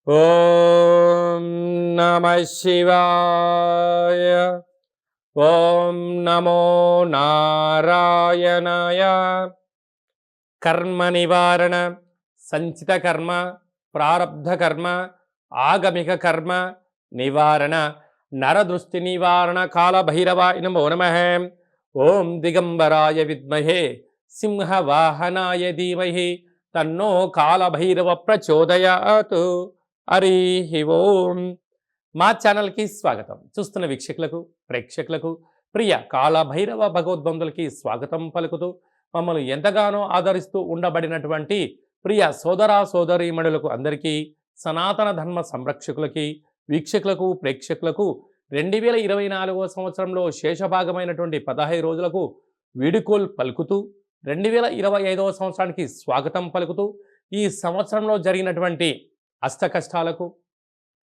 ఓం నమః శివాయ. ఓం నమో నారాయణాయ. కర్మ నివారణ, సంచిత కర్మ, ప్రారబ్ధ కర్మ, ఆగమిక కర్మ నివారణ, నరదృష్టి నివారణ కాళభైరవాయ నమో నమః. ఓం దిగంబరాయ విద్మహే సింహవాహనాయ ధీమహి తన్నో కాళభైరవ ప్రచోదయాత్. హరి ఓం. మా ఛానల్కి స్వాగతం. చూస్తున్న వీక్షకులకు, ప్రేక్షకులకు, ప్రియ కాళభైరవ భగవద్బంధులకి స్వాగతం పలుకుతూ మమ్మల్ని ఎంతగానో ఆదరిస్తూ ఉండబడినటువంటి ప్రియ సోదర సోదరీమణులకు అందరికీ, సనాతన ధర్మ సంరక్షకులకి, వీక్షకులకు, ప్రేక్షకులకు 2024 సంవత్సరంలో శేషభాగమైనటువంటి 15 రోజులకు వీడుకోలు పలుకుతూ 2025 సంవత్సరానికి స్వాగతం పలుకుతూ ఈ సంవత్సరంలో జరిగినటువంటి అష్ట కష్టాలకు,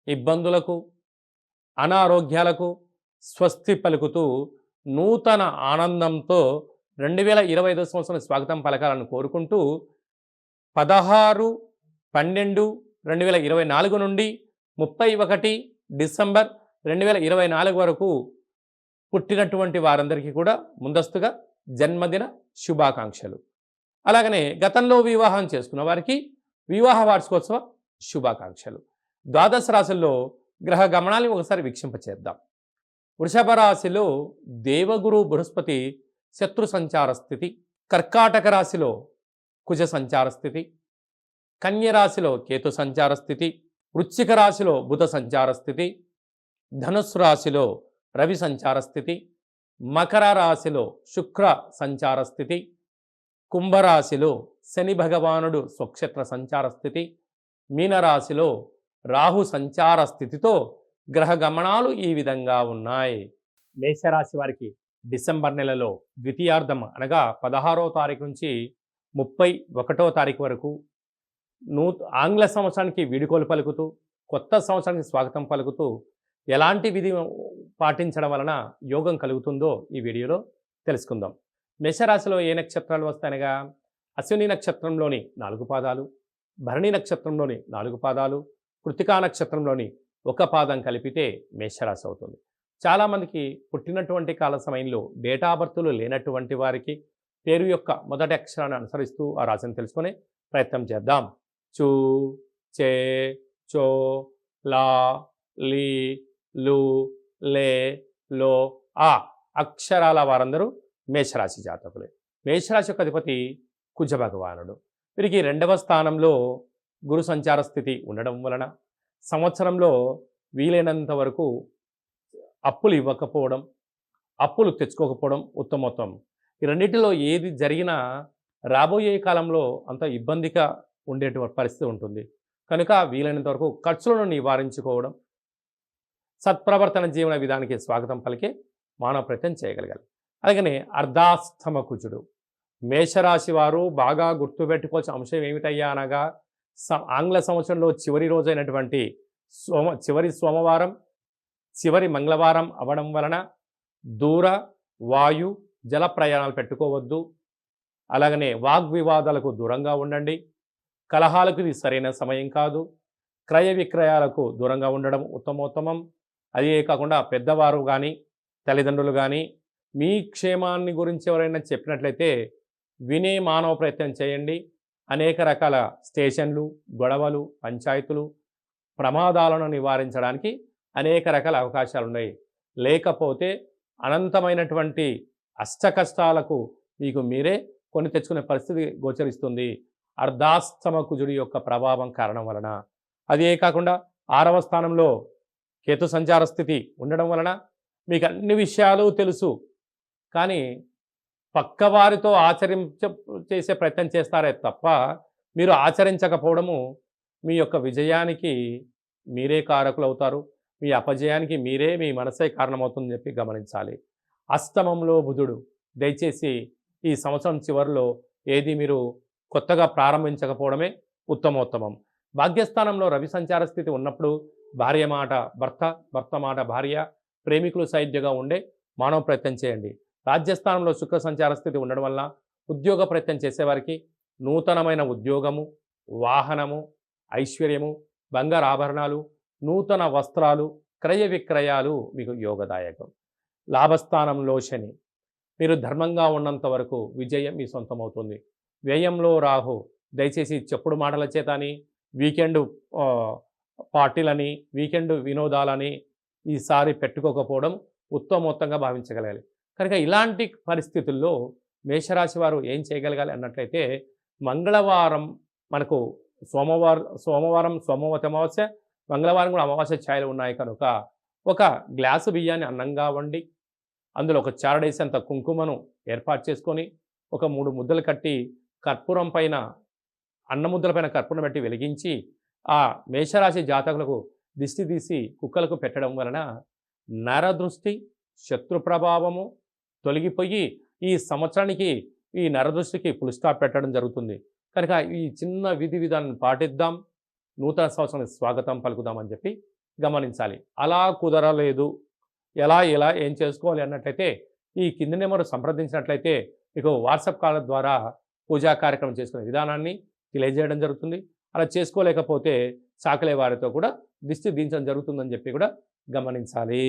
ఇబ్బందులకు, అనారోగ్యాలకు స్వస్తి పలుకుతూ నూతన ఆనందంతో 2025 సంవత్సరం స్వాగతం పలకాలని కోరుకుంటూ 16/12/2024 నుండి 31 డిసెంబర్ 2024 వరకు పుట్టినటువంటి వారందరికీ కూడా ముందస్తుగా జన్మదిన శుభాకాంక్షలు. అలాగనే గతంలో వివాహం చేసుకున్న వారికి వివాహ వార్షికోత్సవ శుభాకాంక్షలు. ద్వాదశ రాశుల్లో గ్రహ గమనాన్ని ఒకసారి వీక్షింపచేద్దాం. వృషభ రాశిలో దేవగురు బృహస్పతి శత్రు సంచార స్థితి, కర్కాటక రాశిలో కుజ సంచార స్థితి, కన్య రాశిలో కేతు సంచార స్థితి, వృశ్చిక రాశిలో బుధ సంచార స్థితి, ధనుస్సు రాశిలో రవి సంచార స్థితి, మకర రాశిలో శుక్ర సంచార స్థితి, కుంభరాశిలో శని భగవానుడు స్వక్షేత్ర సంచార స్థితి, మీనరాశిలో రాహు సంచార స్థితితో గ్రహ గమనాలు ఈ విధంగా ఉన్నాయి. మేషరాశి వారికి డిసెంబర్ నెలలో ద్వితీయార్థం అనగా 16వ తారీఖు నుంచి 31వ తారీఖు వరకు ఆంగ్ల సంవత్సరానికి వీడుకోలు పలుకుతూ, కొత్త సంవత్సరానికి స్వాగతం పలుకుతూ ఎలాంటి విధి పాటించడం వలన యోగం కలుగుతుందో ఈ వీడియోలో తెలుసుకుందాం. మేషరాశిలో ఏ నక్షత్రాలు వస్తాయనగా అశ్విని నక్షత్రంలోని 4 పాదాలు, భరణి నక్షత్రంలోని 4 పాదాలు, కృతికా నక్షత్రంలోని 1 పాదం కలిపితే మేషరాశి అవుతుంది. చాలామందికి పుట్టినటువంటి కాల సమయంలో డేటా బర్తులు లేనటువంటి వారికి పేరు యొక్క మొదటి అక్షరాన్ని అనుసరిస్తూ ఆ రాశిని తెలుసుకునే ప్రయత్నం చేద్దాం. చూ, చే, చో, లా, లీ, లు, లే, లో, ఆ అక్షరాల వారందరూ మేషరాశి జాతకులే. మేషరాశి యొక్క అధిపతి కుజ భగవానుడు. వీరికి 2వ స్థానంలో గురు సంచార స్థితి ఉండడం వలన సంవత్సరంలో వీలైనంత వరకు అప్పులు ఇవ్వకపోవడం, అప్పులు తెచ్చుకోకపోవడం ఉత్తమోత్తం. ఈ రెండింటిలో ఏది జరిగినా రాబోయే కాలంలో అంత ఇబ్బందిగా ఉండేటువంటి పరిస్థితి ఉంటుంది. కనుక వీలైనంత వరకు ఖర్చులను నివారించుకోవడం, సత్ప్రవర్తన జీవన విధానానికి స్వాగతం పలికే మానవ ప్రయత్నం చేయగలగాలి. అలాగనే అర్ధాష్టమ కుజుడు. మేషరాశి వారు బాగా గుర్తుపెట్టుకోవాల్సిన అంశం ఏమిటయ్యా అనగా ఆంగ్ల సంవత్సరంలో చివరి రోజైనటువంటి చివరి సోమవారం, చివరి మంగళవారం అవ్వడం వలన దూర, వాయు, జల ప్రయాణాలు పెట్టుకోవద్దు. అలాగనే వాగ్వివాదాలకు దూరంగా ఉండండి. కలహాలకు ఇది సరైన సమయం కాదు. క్రయ విక్రయాలకు దూరంగా ఉండడం ఉత్తమోత్తమం. అదే కాకుండా పెద్దవారు కానీ, తల్లిదండ్రులు కానీ మీ క్షేమాన్ని గురించి ఎవరైనా చెప్పినట్లయితే వినే మానవ ప్రయత్నం చేయండి. అనేక రకాల స్టేషన్లు, గొడవలు, పంచాయతీలు, ప్రమాదాలను నివారించడానికి అనేక రకాల అవకాశాలు ఉన్నాయి. లేకపోతే అనంతమైనటువంటి అష్ట కష్టాలకు మీకు మీరే కొని తెచ్చుకునే పరిస్థితి గోచరిస్తుంది అర్ధాష్టమ కుజుడి యొక్క ప్రభావం కారణం వలన. అదే కాకుండా 6వ స్థానంలో కేతు సంచార స్థితి ఉండడం వలన మీకు అన్ని విషయాలు తెలుసు, కానీ పక్కవారితో చేసే ప్రయత్నం చేస్తారే తప్ప మీరు ఆచరించకపోవడము మీ యొక్క విజయానికి మీరే కారకులు అవుతారు. మీ అపజయానికి మీరే, మీ మనసే కారణమవుతుందని చెప్పి గమనించాలి. అష్టమంలో బుధుడు. దయచేసి ఈ సంవత్సరం చివరిలో ఏది మీరు కొత్తగా ప్రారంభించకపోవడమే ఉత్తమోత్తమం. భాగ్యస్థానంలో రవి సంచార స్థితి ఉన్నప్పుడు భార్య మాట భర్త, భర్త మాట భార్య, ప్రేమికులు సైద్యంగా ఉండే మానవ ప్రయత్నం చేయండి. రాజ్యస్థానంలో శుక్ర సంచార స్థితి ఉండడం వల్ల ఉద్యోగ ప్రయత్నం చేసేవారికి నూతనమైన ఉద్యోగము, వాహనము, ఐశ్వర్యము, బంగారు ఆభరణాలు, నూతన వస్త్రాలు, క్రయ విక్రయాలు మీకు యోగదాయకం. లాభస్థానంలో శని, మీరు ధర్మంగా ఉన్నంత వరకు విజయం మీ సొంతమవుతుంది. వ్యయంలో రాహు, దయచేసి చెప్పుడు మాటల చేతని, వీకెండ్ పార్టీలని, వీకెండ్ వినోదాలని ఈసారి పెట్టుకోకపోవడం ఉత్తమోత్తంగా భావించగలగాలి. కనుక ఇలాంటి పరిస్థితుల్లో మేషరాశి వారు ఏం చేయగలగాలి అన్నట్లయితే, మంగళవారం మనకు సోమవారం సోమవతి అమావాస్య, మంగళవారం కూడా అమావాస్య ఛాయలు ఉన్నాయి కనుక ఒక గ్లాసు బియ్యాన్ని అన్నంగా వండి అందులో ఒక చారడేసంత కుంకుమను ఏర్పాటు చేసుకొని ఒక 3 ముద్దలు కట్టి కర్పూరం పైన అన్న ముద్దల పైన కర్పూరం పెట్టి వెలిగించి ఆ మేషరాశి జాతకులకు దిష్టి తీసి కుక్కలకు పెట్టడం వలన నరదృష్టి శత్రు ప్రభావము తొలగిపోయి ఈ సంవత్సరానికి ఈ నరదృష్టికి ఫుల్ స్టాప్ పెట్టడం జరుగుతుంది. కనుక ఈ చిన్న విధి విధానాన్ని పాటిద్దాం, నూతన సంవత్సరానికి స్వాగతం పలుకుదామని చెప్పి గమనించాలి. అలా కుదరలేదు, ఎలా ఏం చేసుకోవాలి అన్నట్లయితే ఈ కింది నెంబర్ సంప్రదించినట్లయితే మీకు వాట్సాప్ కాల్ ద్వారా పూజా కార్యక్రమం చేసుకునే విధానాన్ని తెలియజేయడం జరుగుతుంది. అలా చేసుకోలేకపోతే సాకలే వారితో కూడా దిష్టి దించడం జరుగుతుందని చెప్పి కూడా గమనించాలి.